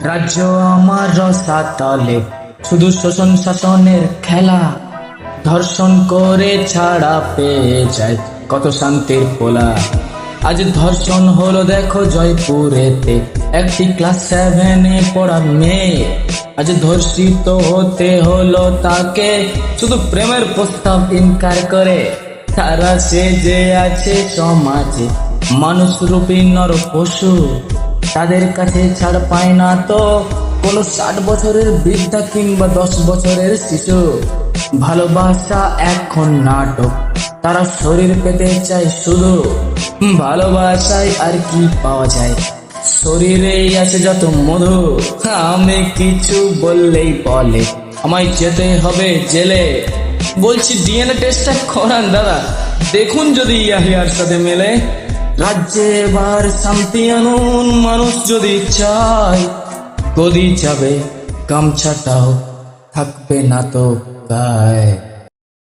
রাজ্য আমার রসাতলে, শুধু শোষণ শাসনের খেলা। ধর্ষণ করে ছাড়া পেয়ে যায় কত শান্তির পোলা। আজ ধর্ষণ হলো দেখো জয়পুরেতে, একটি ক্লাস 7-এ পড়া মেয়ে। আজ ধর্ষিত হতে হলো তাকে, শুধু প্রেমের প্রস্তাব ইনকার করে। তারা সে যে আছে সমাজে মানুষ রূপী নর পশু, তাদের কাছে ছাড় পায় না তো কোনো 60 বছরের বৃদ্ধা কিংবা 10 বছরের শিশু। ভালোবাসা এখন নাটক, তারা শরীর পেতে চায় শুধু। ভালোবাসায় আর কি পাওয়া যায়, শরীরেই আছে যত মধু। আমি কিছু বললেই বলে আমায় যেতে হবে জেলে। বলছি ডিএনএ টেস্টটা করান দাদা, দেখুন যদি ইয়াহিয়ার সাথে মেলে। রাজ্যে এবার শান্তি আনুন, মানুষ যদি চায় গদি যাবে, গামছাটাও থাকবে না তো গায়ে।